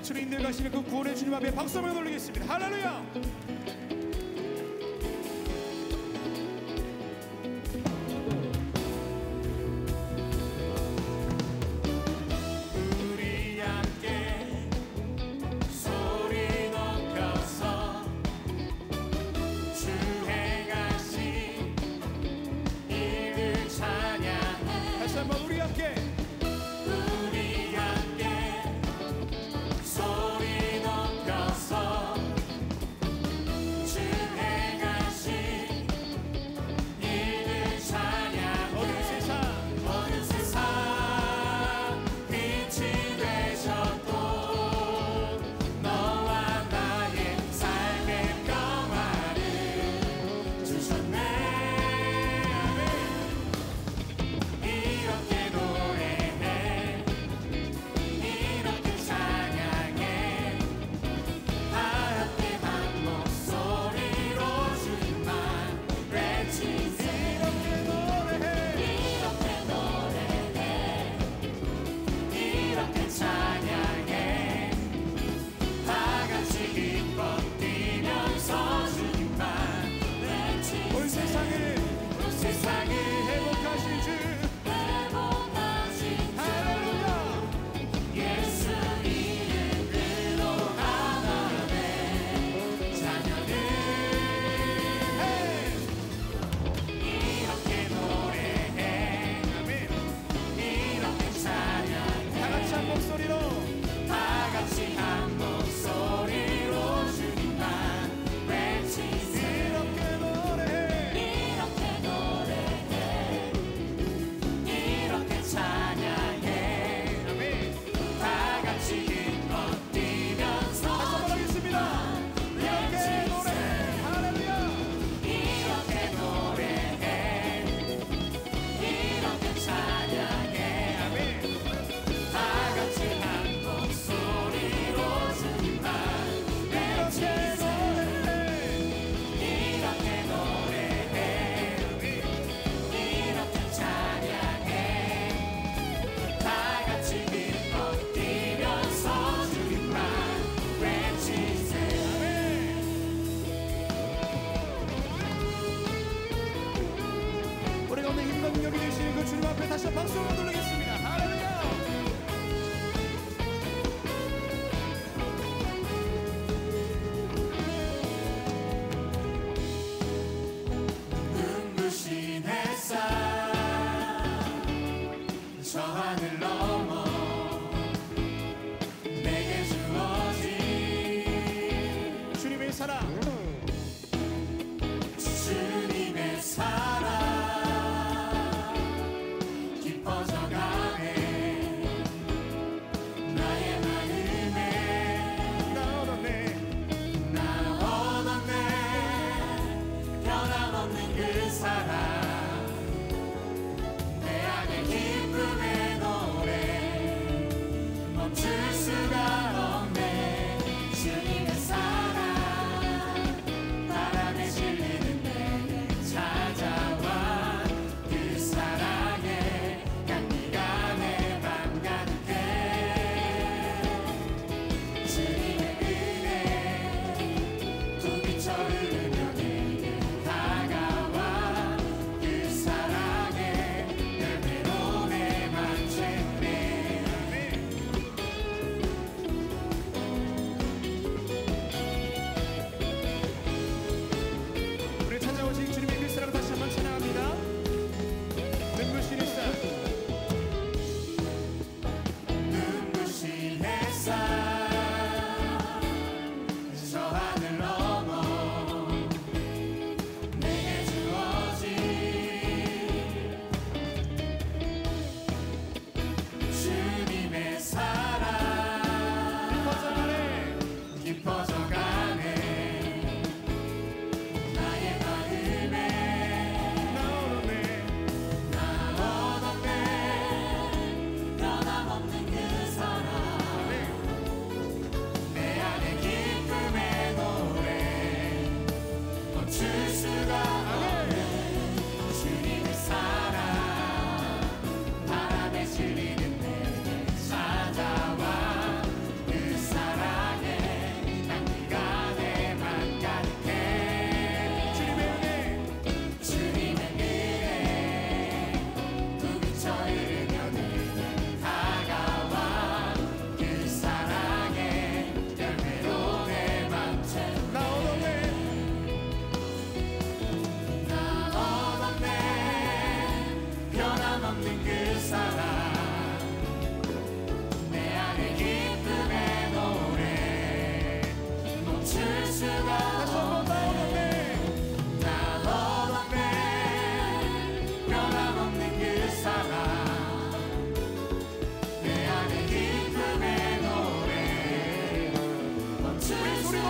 빛으로 인도가시는 그 구원의 주님 앞에 박수 한번 올리겠습니다. 할렐루야. 멈출 수가 없네. 주님의 사랑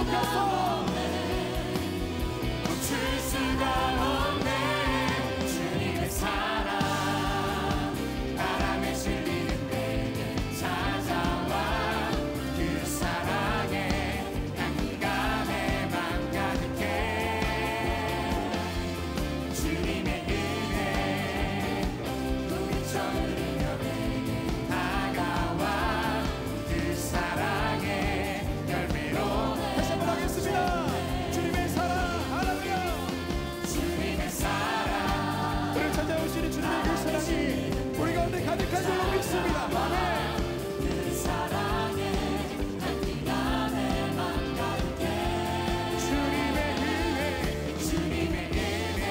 없겠어. 멈출 수가 없네. 주님의 사랑 바람에 실리는 내게 찾아와. 그 사랑에 향기가 내 맘 가득해. 주님의 은혜 눈빛처럼 흐르며 내게 다가와. 그 사랑의 열매로. 다시 한번 하겠습니다. 주님의 사랑. 할렐루야. 주님의 사랑 우리를 찾아오시는 주님의 그 사랑이 우리 가운데 가득한 줄로 믿습니다. 아멘. 그 사랑에 향기가 내 맘 가득해. 주님의 은혜 주님의 은혜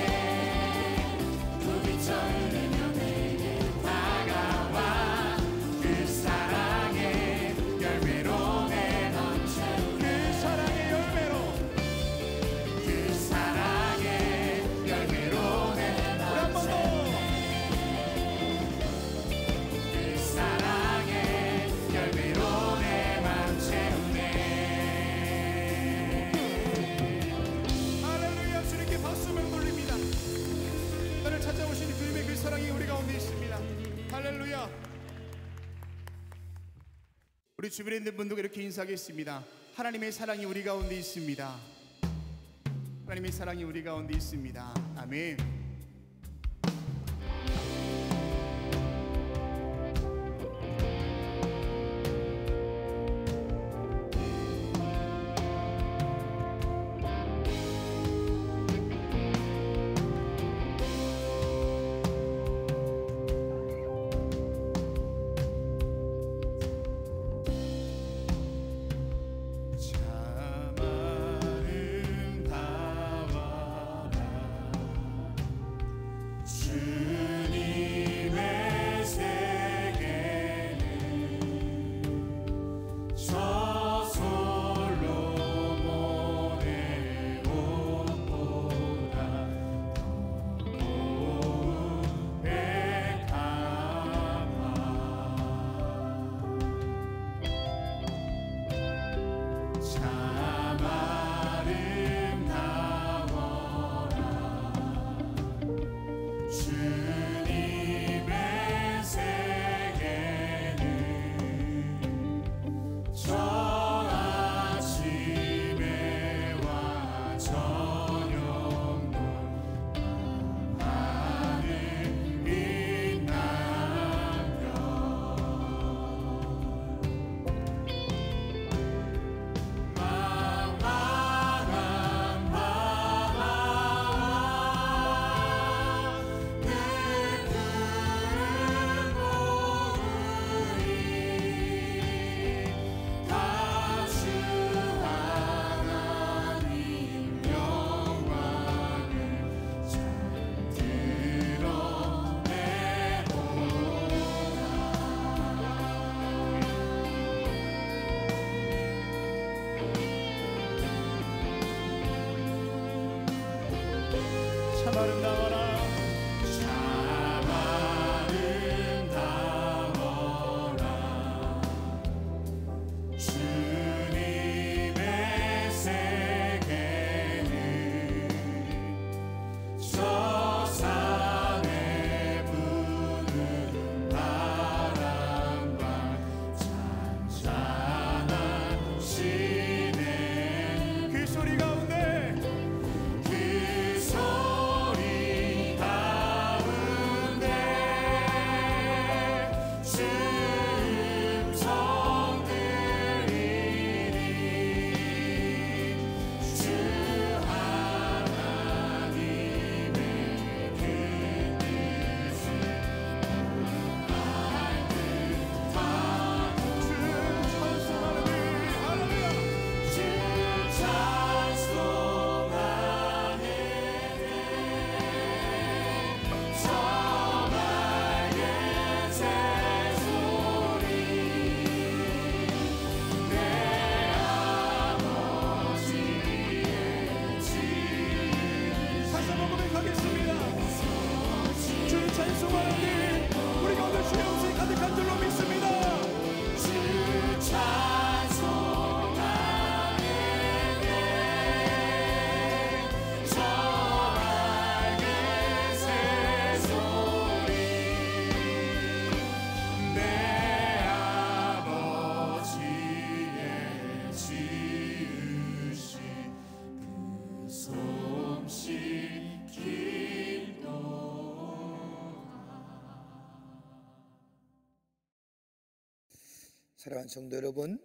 눈빛처 흐르며 내게 다가와. 그 사랑의 열매로 내 맘 채우네. 그 사랑의 열매로 그 사랑의 열매로 내 우리 한 번 더. 그 사랑의 열매로 내 맘 채우네. 할렐루야. 주님께 박수를 돌립니다. 나를 찾아오시는 주님의 그 사랑이 우리 가운데 있습니다. 할렐루야. 우리 주변에 있는 분들과 이렇게 인사하겠습니다. 하나님의 사랑이 우리 가운데 있습니다. 하나님의 사랑이 우리 가운데 있습니다. 아멘. 참 아름다워라 주님의 세계는 저 솔로몬의 옷보다 더 고백하마. 참 아름다워라 주님의 세계는 저 아침에와 저녁도 하늘 빛나며 사랑하는 성도 여러분,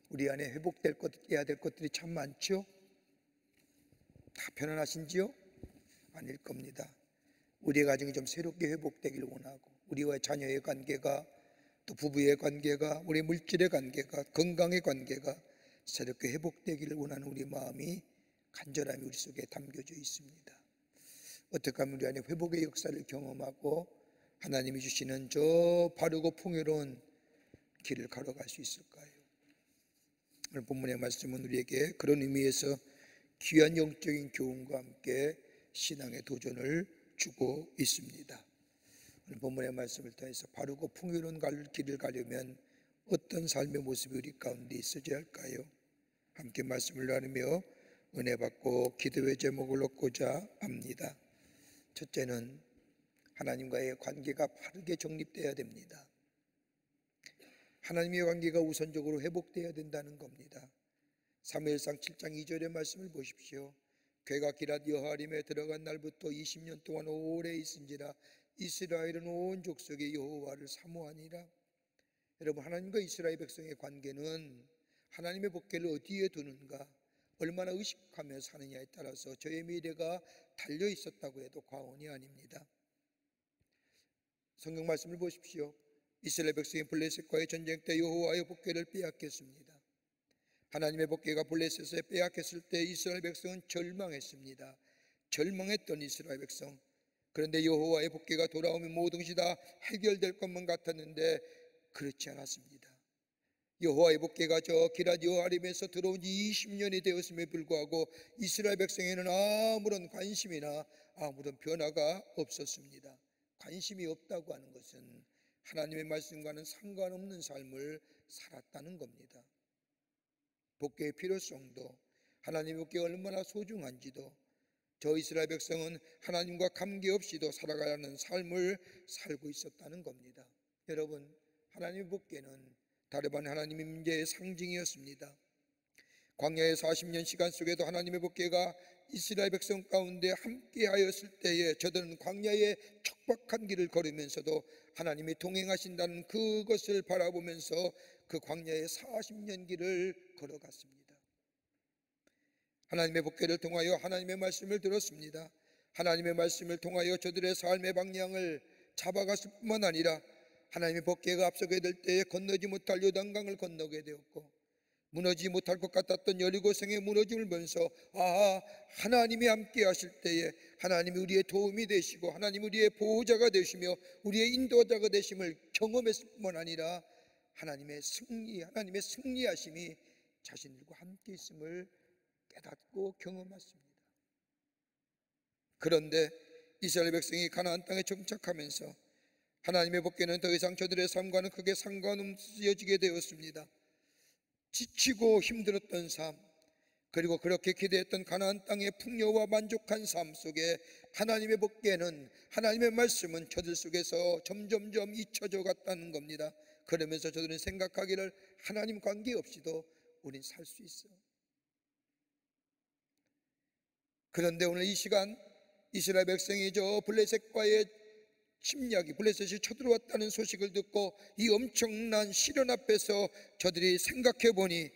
우리 안에 회복될 것, 해야 될 것들이 참 많죠? 다 편안하신지요? 아닐 겁니다. 우리의 가정이 좀 새롭게 회복되기를 원하고, 우리와 자녀의 관계가, 또 부부의 관계가, 우리 물질의 관계가, 건강의 관계가 새롭게 회복되기를 원하는 우리 마음이 간절함이 우리 속에 담겨져 있습니다. 어떻게 하면 우리 안에 회복의 역사를 경험하고 하나님이 주시는 저 바르고 풍요로운 길을 걸어갈 수 있을까요? 오늘 본문의 말씀은 우리에게 그런 의미에서 귀한 영적인 교훈과 함께 신앙의 도전을 주고 있습니다. 오늘 본문의 말씀을 통해서 바르고 풍요로운 길을 가려면 어떤 삶의 모습이 우리 가운데 있어야 할까요? 함께 말씀을 나누며 은혜 받고 기도의 제목을 얻고자 합니다. 첫째는 하나님과의 관계가 바르게 정립되어야 됩니다. 하나님의 관계가 우선적으로 회복되어야 된다는 겁니다. 사무엘상 7장 2절의 말씀을 보십시오. 괴가 기랏 여호와림에 들어간 날부터 20년 동안 오래 있은지라 이스라엘은 온 족속의 여호와를 사모하니라. 여러분, 하나님과 이스라엘 백성의 관계는 하나님의 복계를 어디에 두는가, 얼마나 의식하며 사느냐에 따라서 저의 미래가 달려 있었다고 해도 과언이 아닙니다. 성경 말씀을 보십시오. 이스라엘 백성이 블레셋과의 전쟁 때 여호와의 복궤를 빼앗겼습니다. 하나님의 복궤가 블레셋에 빼앗겼을 때 이스라엘 백성은 절망했습니다. 절망했던 이스라엘 백성. 그런데 여호와의 복궤가 돌아오면 모든 것이 다 해결될 것만 같았는데 그렇지 않았습니다. 여호와의 복궤가 저 기랏 여호와림에서 들어온 지 20년이 되었음에 불구하고 이스라엘 백성에는 아무런 관심이나 아무런 변화가 없었습니다. 관심이 없다고 하는 것은 하나님의 말씀과는 상관없는 삶을 살았다는 겁니다. 복궤의 필요성도, 하나님의 복궤가 얼마나 소중한지도, 저 이스라엘 백성은 하나님과 관계없이도 살아가는 삶을 살고 있었다는 겁니다. 여러분, 하나님의 복궤는 다름 아닌 하나님의 임재의 상징이었습니다. 광야의 40년 시간 속에도 하나님의 복궤가 이스라엘 백성 가운데 함께 하였을 때에 저들은 광야의 척박한 길을 걸으면서도 하나님이 동행하신다는 그것을 바라보면서 그 광야의 40년 길을 걸어갔습니다. 하나님의 복궤를 통하여 하나님의 말씀을 들었습니다. 하나님의 말씀을 통하여 저들의 삶의 방향을 잡아갔을 뿐만 아니라 하나님의 복궤가 앞서게 될 때에 건너지 못할 요단강을 건너게 되었고, 무너지지 못할 것 같았던 여리고성의 무너짐을 보면서 하나님이 함께 하실 때에 하나님이 우리의 도움이 되시고 하나님이 우리의 보호자가 되시며 우리의 인도자가 되심을 경험했을 뿐만 아니라 하나님의 승리하심이 자신들과 함께 있음을 깨닫고 경험했습니다. 그런데 이스라엘 백성이 가나안 땅에 정착하면서 하나님의 복궤는 더 이상 저들의 삶과는 크게 상관없어지게 되었습니다. 지치고 힘들었던 삶, 그리고 그렇게 기대했던 가나안 땅의 풍요와 만족한 삶 속에 하나님의 복궤는, 하나님의 말씀은 저들 속에서 점점점 잊혀져 갔다는 겁니다. 그러면서 저들은 생각하기를 하나님 관계없이도 우린 살 수 있어. 그런데 오늘 이 시간 이스라엘 백성이 저 블레셋과의 침략이, 블레셋이 쳐들어왔다는 소식을 듣고 이 엄청난 시련 앞에서 저들이 생각해 보니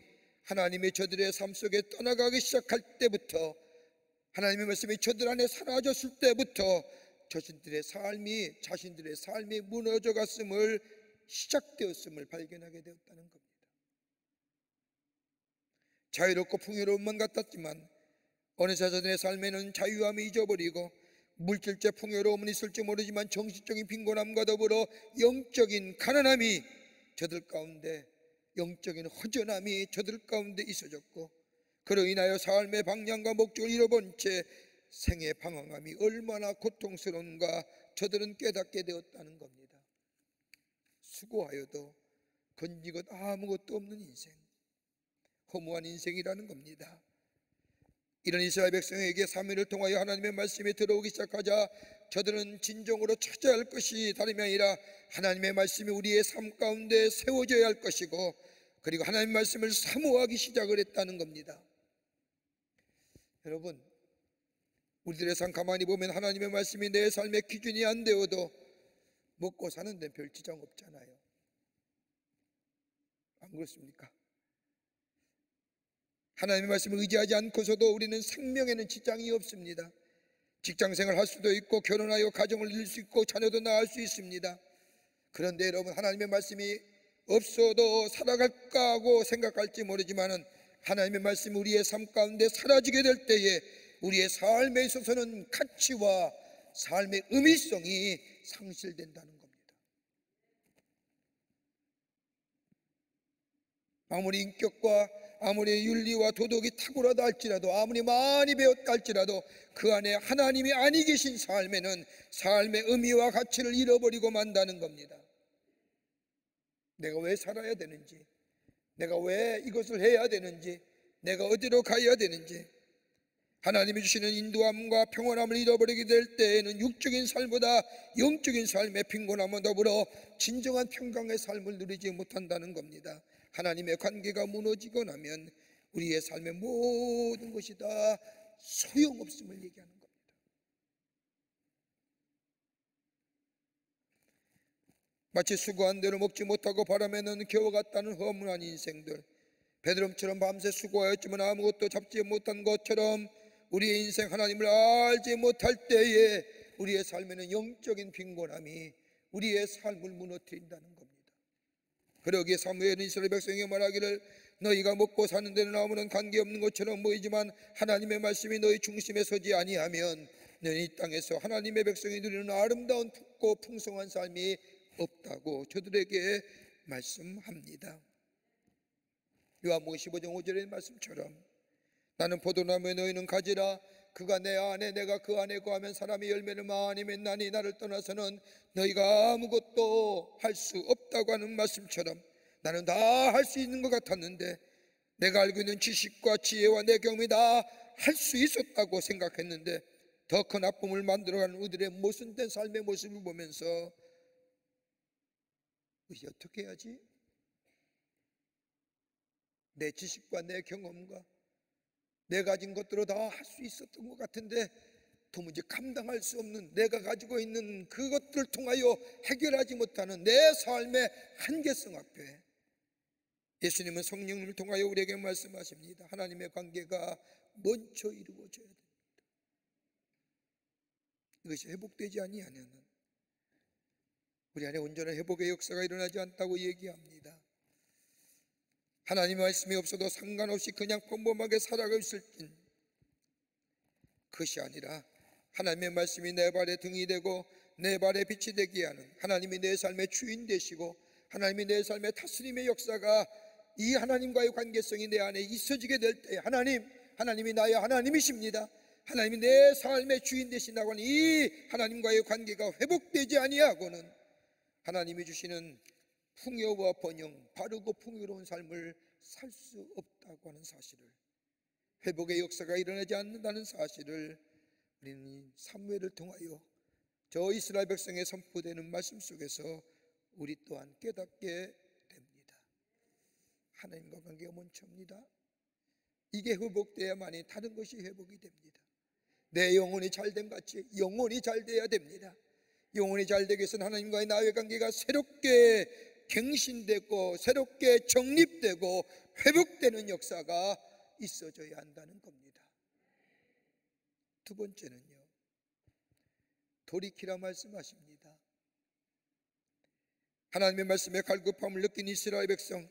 하나님이 저들의 삶 속에 떠나가기 시작할 때부터, 하나님의 말씀이 저들 안에 사라졌을 때부터 자신들의 삶이 무너져 갔음을, 시작되었음을 발견하게 되었다는 겁니다. 자유롭고 풍요로운만 같았지만 어느새 저들의 삶에는 자유함이 잊어버리고 물질적 풍요로움은 있을지 모르지만 정신적인 빈곤함과 더불어 영적인 가난함이 저들 가운데, 영적인 허전함이 저들 가운데 있어졌고, 그로 인하여 삶의 방향과 목적을 잃어본 채 생의 방황함이 얼마나 고통스러운가 저들은 깨닫게 되었다는 겁니다. 수고하여도 건진 것 아무것도 없는 인생, 허무한 인생이라는 겁니다. 이런 이스라엘 백성에게 사무엘을 통하여 하나님의 말씀이 들어오기 시작하자 저들은 진정으로 찾아야 할 것이 다름이 아니라 하나님의 말씀이 우리의 삶 가운데 세워져야 할 것이고, 그리고 하나님의 말씀을 사모하기 시작을 했다는 겁니다. 여러분, 우리들의 삶 가만히 보면 하나님의 말씀이 내 삶의 기준이 안 되어도 먹고 사는 데는 별 지장 없잖아요. 그렇습니까? 하나님의 말씀을 의지하지 않고서도 우리는 생명에는 지장이 없습니다. 직장생활 할 수도 있고 결혼하여 가정을 이룰 수 있고 자녀도 낳을 수 있습니다. 그런데 여러분, 하나님의 말씀이 없어도 살아갈까 하고 생각할지 모르지만은 하나님의 말씀이 우리의 삶 가운데 사라지게 될 때에 우리의 삶에 있어서는 가치와 삶의 의미성이 상실된다는 겁니다. 아무리 인격과 아무리 윤리와 도덕이 탁월하다 할지라도, 아무리 많이 배웠다 할지라도 그 안에 하나님이 아니 계신 삶에는 삶의 의미와 가치를 잃어버리고 만다는 겁니다. 내가 왜 살아야 되는지, 내가 왜 이것을 해야 되는지, 내가 어디로 가야 되는지, 하나님이 주시는 인도함과 평안함을 잃어버리게 될 때에는 육적인 삶보다 영적인 삶의 빈곤함과 더불어 진정한 평강의 삶을 누리지 못한다는 겁니다. 하나님의 관계가 무너지고 나면 우리의 삶의 모든 것이 다 소용없음을 얘기하는 겁니다. 마치 수고한 대로 먹지 못하고 바람에는 겨와 같다는 허무한 인생들, 베드로처럼 밤새 수고하였지만 아무것도 잡지 못한 것처럼 우리의 인생 하나님을 알지 못할 때에 우리의 삶에는 영적인 빈곤함이 우리의 삶을 무너뜨린다는 겁니다. 그러기에 사무엘은 이스라엘 백성에게 말하기를 너희가 먹고 사는 데는 아무런 관계없는 것처럼 보이지만 하나님의 말씀이 너희 중심에 서지 아니하면 너희 이 땅에서 하나님의 백성이 누리는 아름다운 푸고 풍성한 삶이 없다고 저들에게 말씀합니다. 요한복음 15장 5절의 말씀처럼 나는 포도나무에 너희는 가지라 그가 내 안에 내가 그 안에 거하면 사람이 열매를 많이 맺나니 나를 떠나서는 너희가 아무것도 할 수 없다고 하는 말씀처럼 나는 다 할 수 있는 것 같았는데 내가 알고 있는 지식과 지혜와 내 경험이 다 할 수 있었다고 생각했는데 더 큰 아픔을 만들어가는 우리들의 모순된 삶의 모습을 보면서 이제 어떻게 해야지? 내 지식과 내 경험과 내 가진 것들로 다 할 수 있었던 것 같은데 도무지 감당할 수 없는 내가 가지고 있는 그것들을 통하여 해결하지 못하는 내 삶의 한계성 앞에 예수님은 성령님을 통하여 우리에게 말씀하십니다. 하나님의 관계가 먼저 이루어져야 됩니다. 이것이 회복되지 아니하면 우리 안에 온전한 회복의 역사가 일어나지 않다고 얘기합니다. 하나님의 말씀이 없어도 상관없이 그냥 평범하게 살아가고 있을진 그것이 아니라 하나님의 말씀이 내 발의 등이 되고 내 발의 빛이 되게 하는 하나님이 내 삶의 주인 되시고 하나님이 내 삶의 다스림의 역사가 이 하나님과의 관계성이 내 안에 있어지게 될 때 하나님이 나의 하나님이십니다. 하나님이 내 삶의 주인 되신다고 하는 이 하나님과의 관계가 회복되지 아니하고는 하나님이 주시는 풍요와 번영, 바르고 풍요로운 삶을 살 수 없다고 하는 사실을, 회복의 역사가 일어나지 않는다는 사실을 우리는 사무엘을 통하여 저 이스라엘 백성에 선포되는 말씀 속에서 우리 또한 깨닫게 됩니다. 하나님과 관계가 먼저입니다. 이게 회복돼야만이 다른 것이 회복이 됩니다. 내 영혼이 잘됨 같이 영혼이 잘 돼야 됩니다. 영혼이 잘 되기 위해서는 하나님과의 나의 관계가 새롭게 갱신되고 새롭게 정립되고 회복되는 역사가 있어져야 한다는 겁니다. 두 번째는요, 돌이키라 말씀하십니다. 하나님의 말씀에 갈급함을 느낀 이스라엘 백성,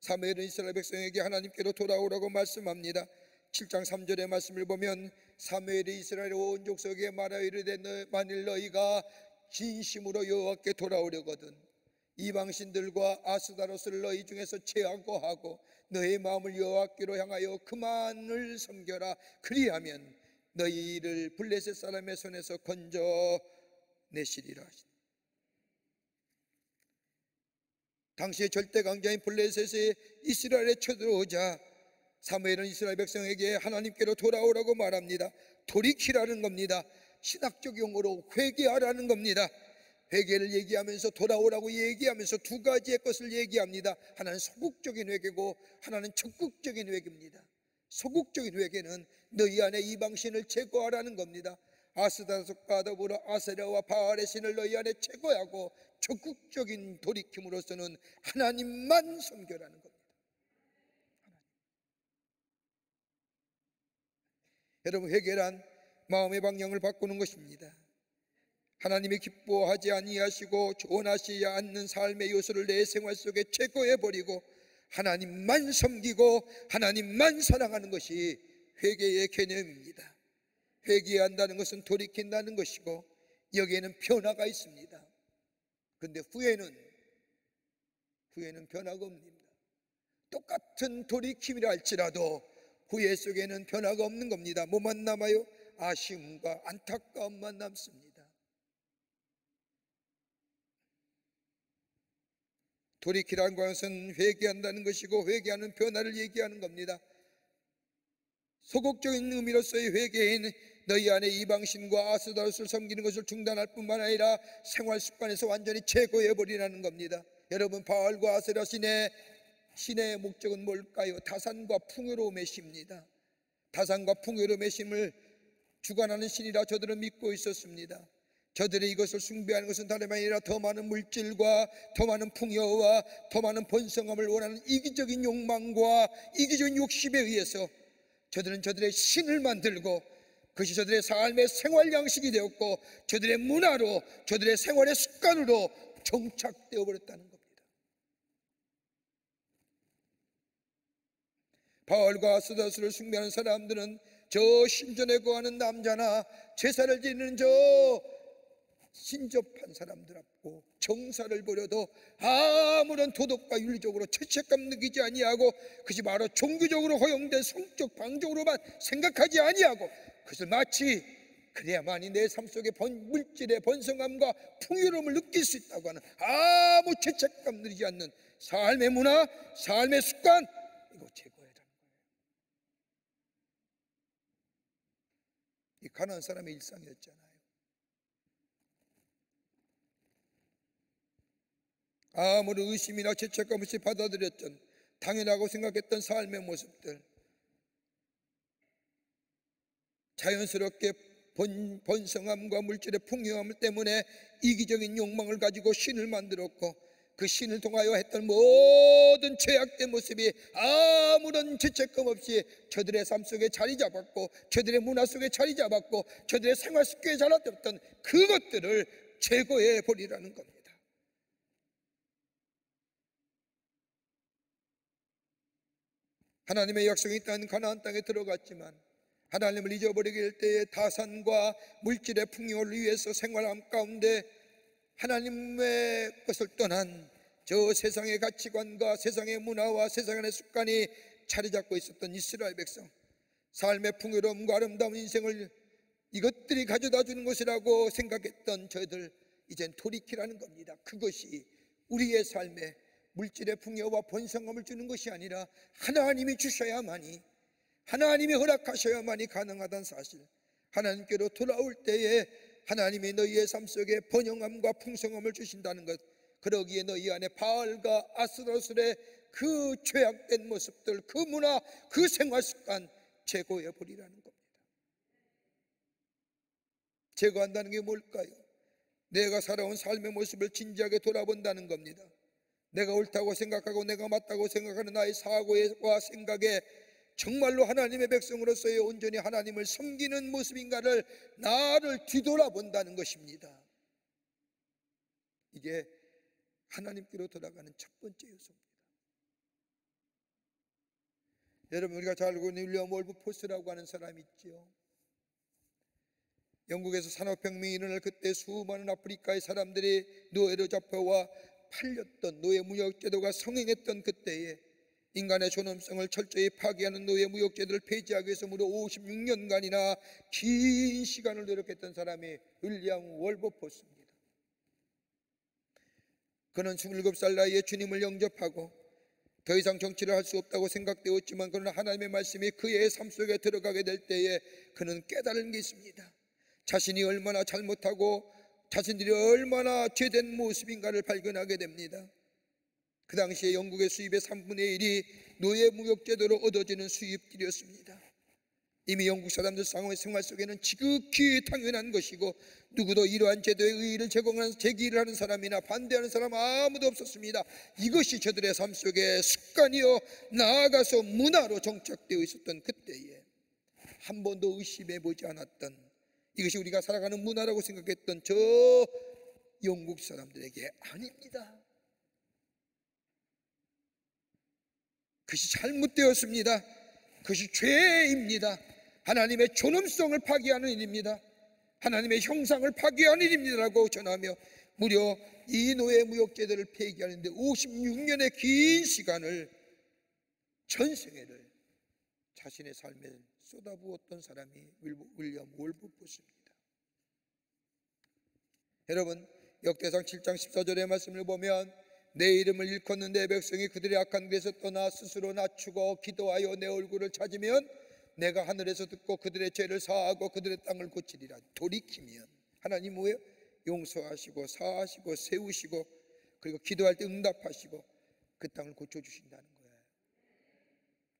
사무엘은 이스라엘 백성에게 하나님께로 돌아오라고 말씀합니다. 7장 3절의 말씀을 보면 사무엘이 이스라엘 온 족속에게 말하여 이르되 만일 너희가 진심으로 여호와께 돌아오려거든 이방신들과 아스다로스를 너희 중에서 제거하고 너희 마음을 여호와께로 향하여 그만을 섬겨라. 그리하면 너희를 블레셋 사람의 손에서 건져내시리라. 당시의 절대 강자인 블레셋이 이스라엘에 쳐들어오자 사무엘은 이스라엘 백성에게 하나님께로 돌아오라고 말합니다. 돌이키라는 겁니다. 신학적 용어로 회개하라는 겁니다. 회개를 얘기하면서 돌아오라고 얘기하면서 두 가지의 것을 얘기합니다. 하나는 소극적인 회개고 하나는 적극적인 회개입니다. 소극적인 회개는 너희 안에 이방신을 제거하라는 겁니다. 아스다롯과 더불어 아세라와 바알의 신을 너희 안에 제거하고 적극적인 돌이킴으로서는 하나님만 섬겨라는 겁니다. 여러분, 회개란 마음의 방향을 바꾸는 것입니다. 하나님이 기뻐하지 아니하시고 원하시지 않는 삶의 요소를 내 생활 속에 제거해버리고 하나님만 섬기고 하나님만 사랑하는 것이 회개의 개념입니다. 회개한다는 것은 돌이킨다는 것이고 여기에는 변화가 있습니다. 그런데 후회는 변화가 없습니다. 똑같은 돌이킴이라 할지라도 후회 속에는 변화가 없는 겁니다. 뭐만 남아요? 아쉬움과 안타까움만 남습니다. 돌이키라는 것은 회개한다는 것이고 회개하는 변화를 얘기하는 겁니다. 소극적인 의미로서의 회개인 너희 안에 이방신과 아스다롯을 섬기는 것을 중단할 뿐만 아니라 생활 습관에서 완전히 제거해버리라는 겁니다. 여러분, 바알과 아세라 신의 목적은 뭘까요? 다산과 풍요로움의 신입니다. 다산과 풍요로움의 신을 주관하는 신이라 저들은 믿고 있었습니다. 저들이 이것을 숭배하는 것은 다름이 아니라 더 많은 물질과 더 많은 풍요와 더 많은 번성함을 원하는 이기적인 욕망과 이기적인 욕심에 의해서 저들은 저들의 신을 만들고 그것이 저들의 삶의 생활 양식이 되었고 저들의 문화로, 저들의 생활의 습관으로 정착되어 버렸다는 겁니다. 바알과 아스다스를 숭배하는 사람들은 저 신전에 거하는 남자나 제사를 지내는 저 신접한 사람들 앞고 정사를 벌여도 아무런 도덕과 윤리적으로 죄책감 느끼지 아니하고 그것이 바로 종교적으로 허용된 성적 방종으로만 생각하지 아니하고 그것을 마치 그래야만이 내 삶 속에 물질의 번성함과 풍요로움을 느낄 수 있다고 하는 아무 죄책감 느끼지 않는 삶의 문화, 삶의 습관, 이거 제거해야 하는 거예요. 이 가난한 사람의 일상이었잖아요. 아무런 의심이나 죄책감 없이 받아들였던, 당연하고 생각했던 삶의 모습들, 자연스럽게 번성함과 물질의 풍요함 때문에 이기적인 욕망을 가지고 신을 만들었고 그 신을 통하여 했던 모든 죄악된 모습이 아무런 죄책감 없이 저들의 삶 속에 자리 잡았고 저들의 문화 속에 자리 잡았고 저들의 생활 습관에 자라났던 그것들을 제거해 버리라는 겁니다. 하나님의 약속이 있다는 가나안 땅에 들어갔지만 하나님을 잊어버리게 될 때에 다산과 물질의 풍요를 위해서 생활함 가운데 하나님의 것을 떠난 저 세상의 가치관과 세상의 문화와 세상의 습관이 자리 잡고 있었던 이스라엘 백성, 삶의 풍요로움과 아름다운 인생을 이것들이 가져다 주는 것이라고 생각했던 저희들, 이젠 돌이키라는 겁니다. 그것이 우리의 삶에 물질의 풍요와 번성함을 주는 것이 아니라 하나님이 주셔야만이, 하나님이 허락하셔야만이 가능하다는 사실, 하나님께로 돌아올 때에 하나님이 너희의 삶 속에 번영함과 풍성함을 주신다는 것, 그러기에 너희 안에 바알과 아스라슬의 그 죄악된 모습들, 그 문화, 그 생활 습관 제거해 버리라는 겁니다. 제거한다는 게 뭘까요? 내가 살아온 삶의 모습을 진지하게 돌아본다는 겁니다. 내가 옳다고 생각하고 내가 맞다고 생각하는 나의 사고와 생각에 정말로 하나님의 백성으로서의 온전히 하나님을 섬기는 모습인가를 나를 뒤돌아본다는 것입니다. 이게 하나님께로 돌아가는 첫 번째 요소입니다. 여러분, 우리가 잘 알고 있는 윌리엄 월버포스라고 하는 사람이 있죠. 영국에서 산업혁명이 일어날 그때 수많은 아프리카의 사람들이 노예로 잡혀와 팔렸던 노예 무역제도가 성행했던 그때에 인간의 존엄성을 철저히 파괴하는 노예 무역제도를 폐지하기 위해서 무려 56년간이나 긴 시간을 노력했던 사람이 윌리엄 월버포스입니다. 그는 27살 나이에 주님을 영접하고 더 이상 정치를 할 수 없다고 생각되었지만 그러나 하나님의 말씀이 그의 삶 속에 들어가게 될 때에 그는 깨달은 게 있습니다. 자신이 얼마나 잘못하고 자신들이 얼마나 죄된 모습인가를 발견하게 됩니다. 그 당시에 영국의 수입의 3분의 1이 노예 무역제도로 얻어지는 수입들이었습니다. 이미 영국 사람들 생활 속에는 지극히 당연한 것이고 누구도 이러한 제도의 의의를 제기를 하는 사람이나 반대하는 사람 아무도 없었습니다. 이것이 저들의 삶 속에 습관이요 나아가서 문화로 정착되어 있었던 그때에 한 번도 의심해 보지 않았던, 이것이 우리가 살아가는 문화라고 생각했던 저 영국 사람들에게 아닙니다. 그것이 잘못되었습니다. 그것이 죄입니다. 하나님의 존엄성을 파괴하는 일입니다. 하나님의 형상을 파괴하는 일입니다라고 전하며 무려 이 노예 무역제도를 폐기하는데 56년의 긴 시간을, 전생애를 자신의 삶에 쏟아부었던 사람이 윌리엄 월버포스입니다. 여러분, 역대상 7장 14절의 말씀을 보면 내 이름을 일컫는 내 백성이 그들의 악한 길에서 떠나 스스로 낮추고 기도하여 내 얼굴을 찾으면 내가 하늘에서 듣고 그들의 죄를 사하고 그들의 땅을 고치리라. 돌이키면 하나님 뭐예요? 용서하시고 사하시고 세우시고 그리고 기도할 때 응답하시고 그 땅을 고쳐주신다는 거예요.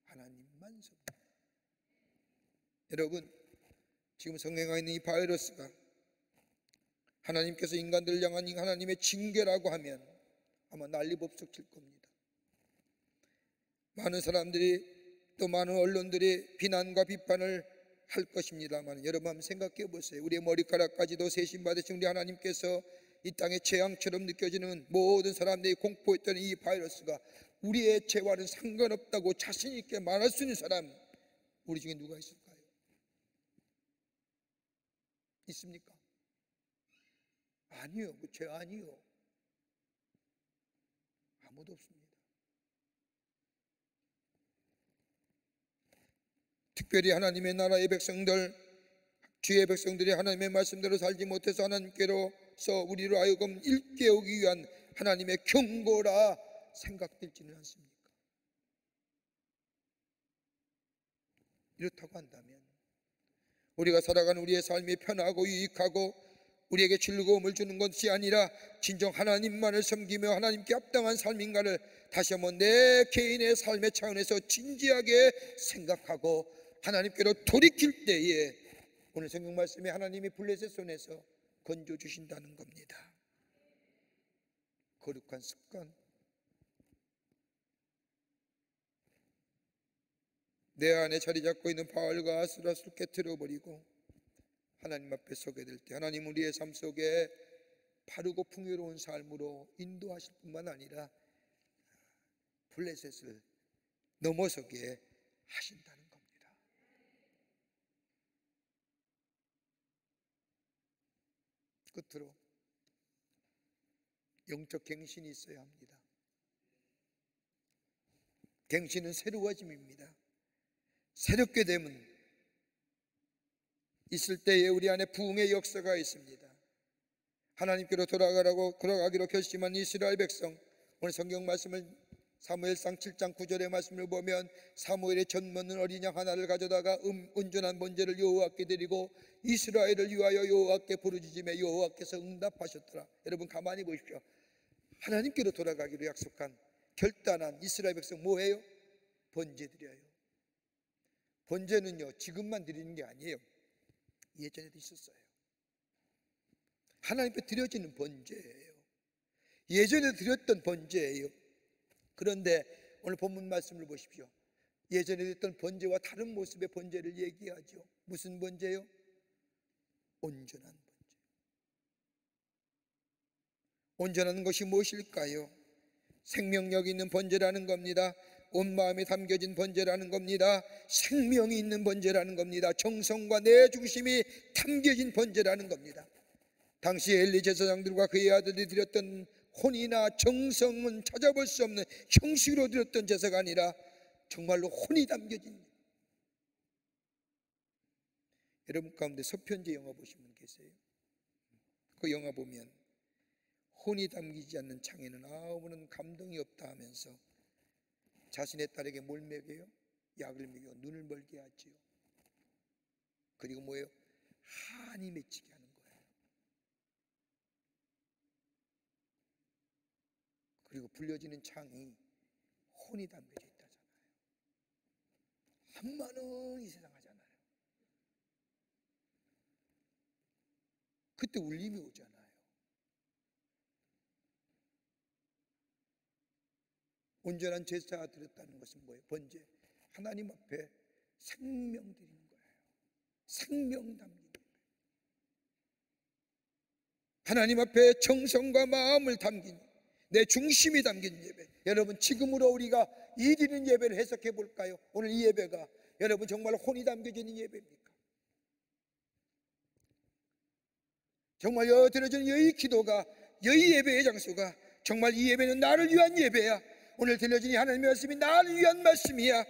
하나님만 섭니다. 여러분, 지금 성행하고 있는 이 바이러스가 하나님께서 인간들을 향한 하나님의 징계라고 하면 아마 난리법석 칠 겁니다. 많은 사람들이 또 많은 언론들이 비난과 비판을 할 것입니다만 여러분 한번 생각해 보세요. 우리의 머리카락까지도 세심받으신 우리 하나님께서 이 땅의 재앙처럼 느껴지는 모든 사람들이 공포했던 이 바이러스가 우리의 죄와는 상관없다고 자신 있게 말할 수 있는 사람 우리 중에 누가 있을까요? 있습니까? 아니요. 그 죄 아니요. 아무도 없습니다. 특별히 하나님의 나라의 백성들, 주의 백성들이 하나님의 말씀대로 살지 못해서 하나님께로서 우리로 하여금 일깨우기 위한 하나님의 경고라 생각될지는 않습니까? 이렇다고 한다면 우리가 살아가는 우리의 삶이 편하고 유익하고 우리에게 즐거움을 주는 것이 아니라 진정 하나님만을 섬기며 하나님께 합당한 삶인가를 다시 한번 내 개인의 삶의 차원에서 진지하게 생각하고 하나님께로 돌이킬 때에 오늘 성경 말씀에 하나님이 블레셋 손에서 건져주신다는 겁니다. 거룩한 습관, 내 안에 자리 잡고 있는 바알과 아스라스를 깨트려버리고 하나님 앞에 서게 될 때 하나님 우리의 삶 속에 바르고 풍요로운 삶으로 인도하실 뿐만 아니라 블레셋을 넘어서게 하신다는 겁니다. 끝으로 영적 갱신이 있어야 합니다. 갱신은 새로워짐입니다. 새롭게 되면 있을 때에 우리 안에 부흥의 역사가 있습니다. 하나님께로 돌아가기로 결심한 이스라엘 백성, 오늘 성경 말씀을 사무엘상 7장 9절의 말씀을 보면 사무엘의 젖먹는 어린 양 하나를 가져다가 온전한 번제를 여호와께 드리고 이스라엘을 위하여 여호와께 부르짖으며 여호와께서 응답하셨더라. 여러분 가만히 보십시오. 하나님께로 돌아가기로 약속한 결단한 이스라엘 백성 뭐예요? 번제 드려요. 번제는요 지금만 드리는 게 아니에요. 예전에도 있었어요. 하나님께 드려지는 번제예요. 예전에 드렸던 번제예요. 그런데 오늘 본문 말씀을 보십시오. 예전에 드렸던 번제와 다른 모습의 번제를 얘기하죠. 무슨 번제요? 온전한 번제. 온전한 것이 무엇일까요? 생명력 있는 번제라는 겁니다. 온 마음이 담겨진 번제라는 겁니다. 생명이 있는 번제라는 겁니다. 정성과 내 중심이 담겨진 번제라는 겁니다. 당시 엘리 제사장들과 그의 아들이 드렸던 혼이나 정성은 찾아볼 수 없는 형식으로 드렸던 제사가 아니라 정말로 혼이 담겨진. 여러분 가운데 서편제 영화 보신 분 계세요? 그 영화 보면 혼이 담기지 않는 창에는 아무런 감동이 없다 하면서 자신의 딸에게 뭘 먹여요? 약을 먹여 눈을 멀게 하지요. 그리고 뭐예요? 한이 맺히게 하는 거예요. 그리고 불려지는 창이 혼이 담겨져 있다잖아요. 한마는 이 세상 하잖아요. 그때 울림이 오잖아요. 온전한 제사 드렸다는 것은 뭐예요? 번제. 하나님 앞에 생명 드리는 거예요. 생명 담긴 예배, 하나님 앞에 정성과 마음을 담긴, 내 중심이 담긴 예배. 여러분, 지금으로 우리가 이 드리는 예배를 해석해 볼까요? 오늘 이 예배가 여러분 정말 혼이 담겨지는 예배입니까? 정말 드려지는 이 기도가, 이 예배의 장소가 정말 이 예배는 나를 위한 예배야. 오늘 들려진 이 하나님의 말씀이 나를 위한 말씀이야.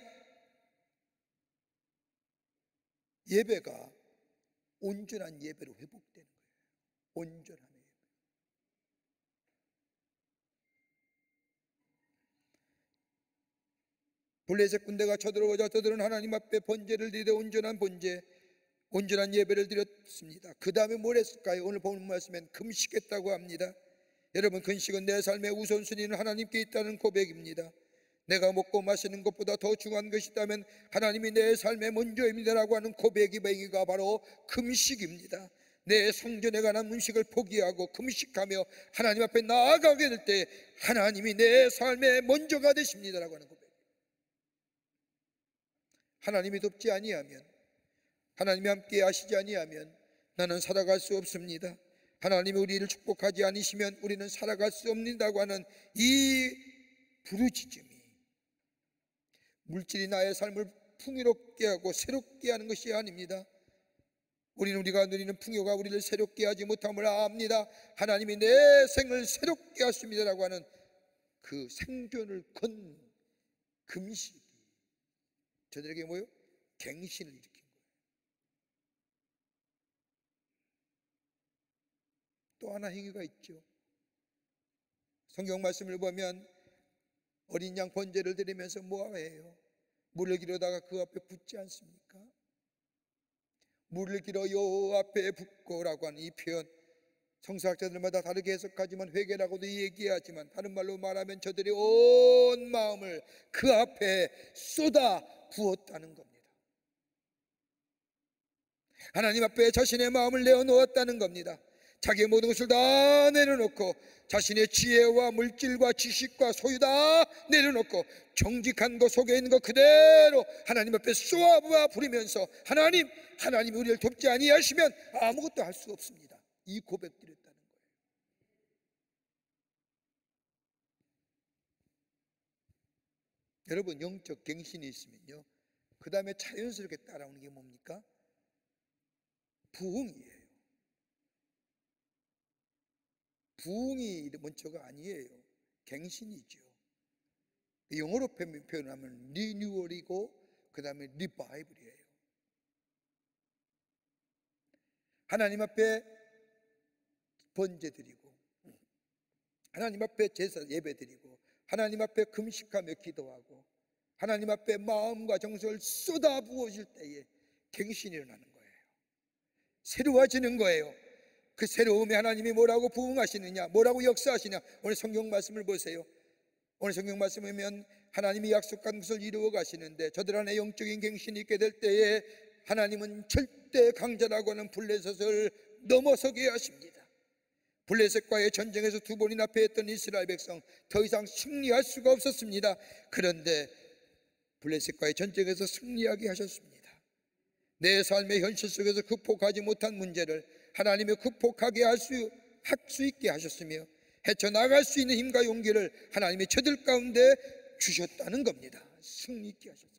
예배가 온전한 예배로 회복되는 거예요. 온전한 예배. 블레셋 군대가 쳐들어오자 저들은 하나님 앞에 번제를 드리되 온전한 번제, 온전한 예배를 드렸습니다. 그 다음에 뭘 했을까요? 오늘 본 말씀엔 금식했다고 합니다. 여러분, 금식은 내 삶의 우선순위는 하나님께 있다는 고백입니다. 내가 먹고 마시는 것보다 더 중요한 것이 있다면 하나님이 내 삶의 먼저입니다라고 하는 고백이 맹이가 바로 금식입니다. 내 성전에 관한 음식을 포기하고 금식하며 하나님 앞에 나아가게 될 때 하나님이 내 삶의 먼저가 되십니다라고 하는 고백. 하나님이 돕지 아니하면, 하나님이 함께 하시지 아니하면 나는 살아갈 수 없습니다. 하나님이 우리를 축복하지 않으시면 우리는 살아갈 수 없는다고 하는 이 부르짖음이 물질이 나의 삶을 풍요롭게 하고 새롭게 하는 것이 아닙니다. 우리가 누리는 풍요가 우리를 새롭게 하지 못함을 압니다. 하나님이 내 생을 새롭게 하십니다라고 하는 그 생존을 건 금식이 저들에게 뭐요? 갱신을 일으킨 거예요. 또 하나 행위가 있죠. 성경 말씀을 보면 어린 양 번제를 드리면서 뭐해요? 물을 기르다가 그 앞에 붓지 않습니까? 물을 기러 요 앞에 붓고라고 하는 이 표현, 성서학자들마다 다르게 해석하지만, 회개라고도 얘기하지만 다른 말로 말하면 저들이 온 마음을 그 앞에 쏟아 부었다는 겁니다. 하나님 앞에 자신의 마음을 내어놓았다는 겁니다. 자기의 모든 것을 다 내려놓고 자신의 지혜와 물질과 지식과 소유 다 내려놓고 정직한 것, 속에 있는 것 그대로 하나님 앞에 쏘아 부리면서 하나님이 우리를 돕지 아니하시면 아무것도 할 수 없습니다. 이 고백드렸다는 거예요. 여러분, 영적 갱신이 있으면요, 그 다음에 자연스럽게 따라오는 게 뭡니까? 부흥이에요. 부흥이 먼저가 아니에요. 갱신이죠. 영어로 표현하면 리뉴얼이고 그 다음에 리바이블이에요. 하나님 앞에 번제 드리고, 하나님 앞에 제사 예배 드리고, 하나님 앞에 금식하며 기도하고, 하나님 앞에 마음과 정성을 쏟아 부어질 때에 갱신이 일어나는 거예요. 새로워지는 거예요. 그 새로움에 하나님이 뭐라고 부흥하시느냐, 뭐라고 역사하시냐. 오늘 성경 말씀을 보세요. 오늘 성경 말씀을 보면 하나님이 약속한 것을 이루어 가시는데 저들 안에 영적인 갱신이 있게 될 때에 하나님은 절대 강자라고 하는 블레셋을 넘어서게 하십니다. 블레셋과의 전쟁에서 두 번이나 패했던 이스라엘 백성, 더 이상 승리할 수가 없었습니다. 그런데 블레셋과의 전쟁에서 승리하게 하셨습니다. 내 삶의 현실 속에서 극복하지 못한 문제를 하나님이 극복하게 할 수 있게 하셨으며 헤쳐나갈 수 있는 힘과 용기를 하나님이 저들 가운데 주셨다는 겁니다. 승리 있게 하셨어요.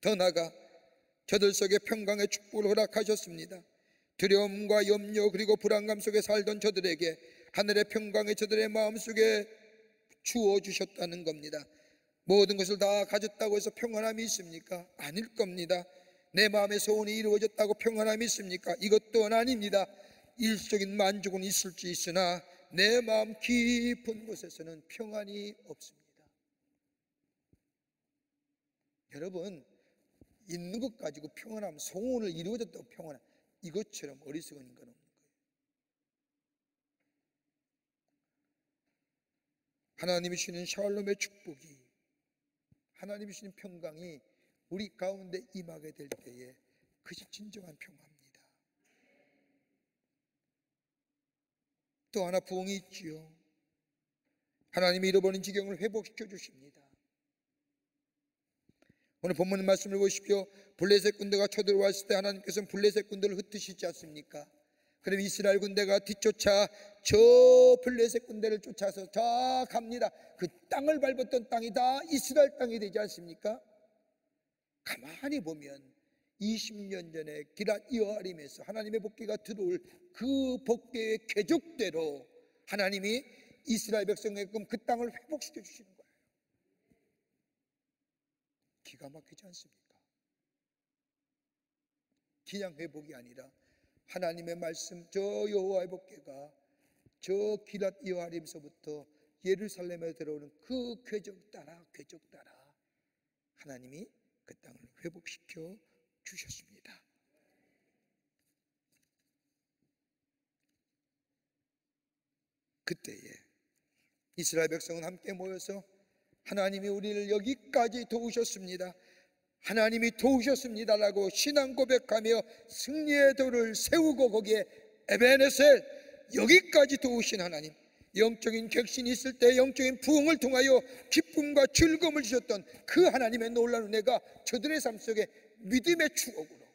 더 나아가 저들 속에 평강의 축복을 허락하셨습니다. 두려움과 염려 그리고 불안감 속에 살던 저들에게 하늘의 평강이 저들의 마음속에 주어주셨다는 겁니다. 모든 것을 다 가졌다고 해서 평안함이 있습니까? 아닐 겁니다. 내 마음의 소원이 이루어졌다고 평안함이 있습니까? 이것 또한 아닙니다. 일시적인 만족은 있을지 있으나 내 마음 깊은 곳에서는 평안이 없습니다. 여러분, 있는 것 가지고 평안함, 소원을 이루어졌다고 평안함, 이것처럼 어리석은 건 없는 거예요. 하나님이 주시는 샬롬의 축복이, 하나님이 주시는 평강이 우리 가운데 임하게 될 때에 그것이 진정한 평화입니다. 또 하나 부흥이 있지요. 하나님이 잃어버린 지경을 회복시켜 주십니다. 오늘 본문 말씀을 보십시오. 블레셋 군대가 쳐들어왔을 때 하나님께서는 블레셋 군대를 흩으시지 않습니까? 그럼 이스라엘 군대가 뒤쫓아 저 블레셋 군대를 쫓아서 다 갑니다. 그 땅을 밟았던 땅이 다 이스라엘 땅이 되지 않습니까? 가만히 보면 20년 전에 기랏 여아림에서 하나님의 복궤가 들어올 그 복궤의 궤적대로 하나님이 이스라엘 백성에게끔 그 땅을 회복시켜 주시는 거예요. 기가 막히지 않습니까? 그냥 회복이 아니라 하나님의 말씀, 저 여호와의 복궤가 저 기랏 여아림서부터 예루살렘에 들어오는 그 궤적 따라 하나님이 그 땅을 회복시켜 주셨습니다. 그때에 이스라엘 백성은 함께 모여서 하나님이 우리를 여기까지 도우셨습니다, 하나님이 도우셨습니다라고 신앙 고백하며 승리의 돌을 세우고 거기에 에베네셀, 여기까지 도우신 하나님, 영적인 격신이 있을 때 영적인 부흥을 통하여 기쁨과 즐거움을 주셨던 그 하나님의 놀라운 은혜가 저들의 삶 속에 믿음의 추억으로,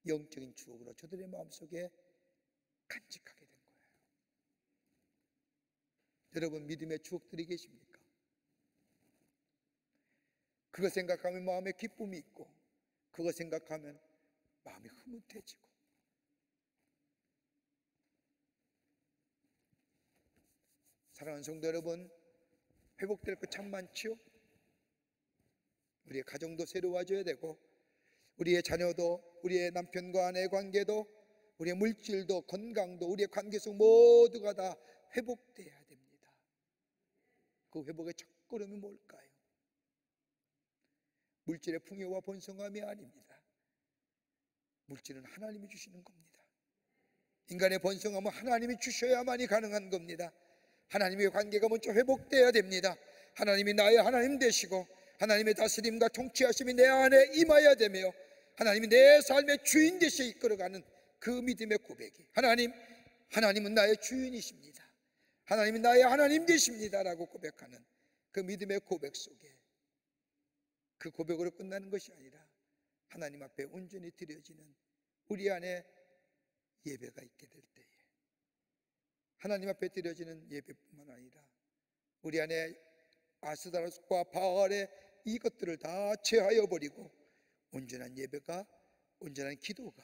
영적인 추억으로 저들의 마음속에 간직하게 된 거예요. 여러분, 믿음의 추억들이 계십니까? 그거 생각하면 마음에 기쁨이 있고, 그거 생각하면 마음이 흐뭇해지고. 사랑하는 성도 여러분, 회복될 것 참 많지요? 우리의 가정도 새로워져야 되고, 우리의 자녀도, 우리의 남편과 아내의 관계도, 우리의 물질도, 건강도, 우리의 관계 속 모두가 다 회복돼야 됩니다. 그 회복의 첫걸음이 뭘까요? 물질의 풍요와 번성함이 아닙니다. 물질은 하나님이 주시는 겁니다. 인간의 번성함은 하나님이 주셔야만이 가능한 겁니다. 하나님의 관계가 먼저 회복돼야 됩니다. 하나님이 나의 하나님 되시고 하나님의 다스림과 통치하심이 내 안에 임하여야 되며 하나님이 내 삶의 주인 되시어 이끌어가는 그 믿음의 고백이, 하나님은 나의 주인이십니다, 하나님이 나의 하나님 되십니다 라고 고백하는 그 믿음의 고백 속에, 그 고백으로 끝나는 것이 아니라 하나님 앞에 온전히 드려지는 우리 안에 예배가 있게 될 때에, 하나님 앞에 드려지는 예배뿐만 아니라 우리 안에 아스다로스과 바알의 이것들을 다 제하여 버리고 온전한 예배가, 온전한 기도가,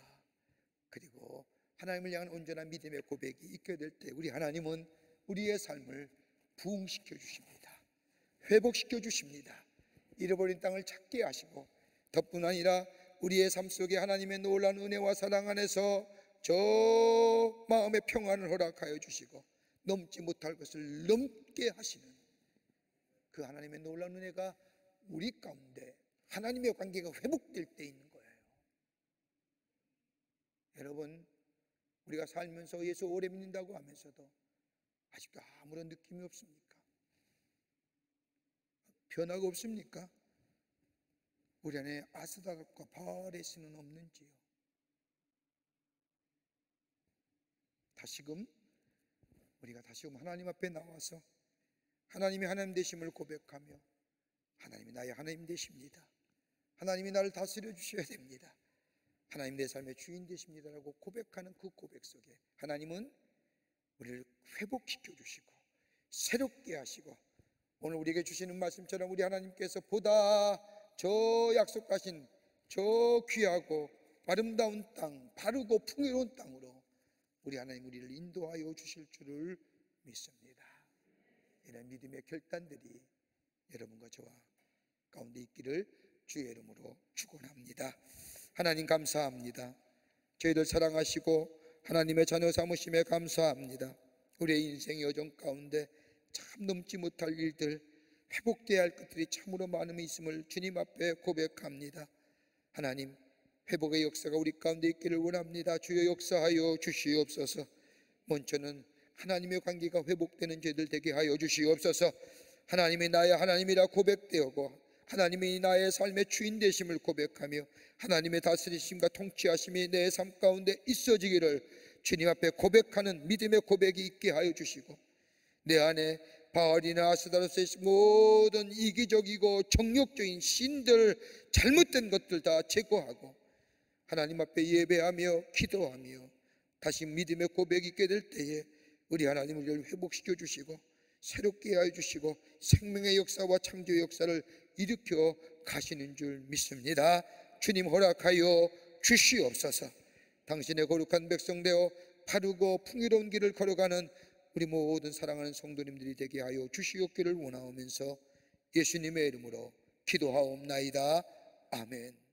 그리고 하나님을 향한 온전한 믿음의 고백이 있게 될 때 우리 하나님은 우리의 삶을 부흥시켜 주십니다. 회복시켜 주십니다. 잃어버린 땅을 찾게 하시고, 덕분 아니라 우리의 삶 속에 하나님의 놀라운 은혜와 사랑 안에서 저 마음의 평안을 허락하여 주시고 넘지 못할 것을 넘게 하시는 그 하나님의 놀라운 은혜가 우리 가운데 하나님의 관계가 회복될 때 있는 거예요. 여러분, 우리가 살면서 예수 오래 믿는다고 하면서도 아직도 아무런 느낌이 없습니까? 변화가 없습니까? 우리 안에 아스다롭과 바알의 신은 없는지요? 우리가 다시금 하나님 앞에 나와서 하나님이 하나님 되심을 고백하며, 하나님이 나의 하나님 되십니다, 하나님이 나를 다스려 주셔야 됩니다, 하나님 내 삶의 주인 되십니다라고 고백하는 그 고백 속에 하나님은 우리를 회복시켜 주시고 새롭게 하시고, 오늘 우리에게 주시는 말씀처럼 우리 하나님께서 보다 저 약속하신 저 귀하고 아름다운 땅, 바르고 풍요로운 땅으로 우리 하나님 우리를 인도하여 주실 줄을 믿습니다. 이런 믿음의 결단들이 여러분과 저와 가운데 있기를 주의 이름으로 축원합니다. 하나님 감사합니다. 저희들 사랑하시고 하나님의 자녀 삼으심에 감사합니다. 우리의 인생의 여정 가운데 참 넘지 못할 일들, 회복돼야 할 것들이 참으로 많음이 있음을 주님 앞에 고백합니다. 하나님, 회복의 역사가 우리 가운데 있기를 원합니다. 주여 역사하여 주시옵소서. 먼저는 하나님의 관계가 회복되는 저희들 되게 하여 주시옵소서. 하나님이 나의 하나님이라 고백되고 하나님이 나의 삶의 주인 되심을 고백하며 하나님의 다스리심과 통치하심이 내 삶 가운데 있어지기를 주님 앞에 고백하는 믿음의 고백이 있게 하여 주시고, 내 안에 바알이나 아스타로스의 모든 이기적이고 정욕적인 신들, 잘못된 것들 다 제거하고 하나님 앞에 예배하며 기도하며 다시 믿음의 고백이 있게 될 때에 우리 하나님 우리를 회복시켜 주시고 새롭게 하여 주시고 생명의 역사와 창조의 역사를 일으켜 가시는 줄 믿습니다. 주님 허락하여 주시옵소서. 당신의 거룩한 백성 되어 바르고 풍요로운 길을 걸어가는 우리 모든 사랑하는 성도님들이 되게 하여 주시옵기를 원하오면서 예수님의 이름으로 기도하옵나이다. 아멘.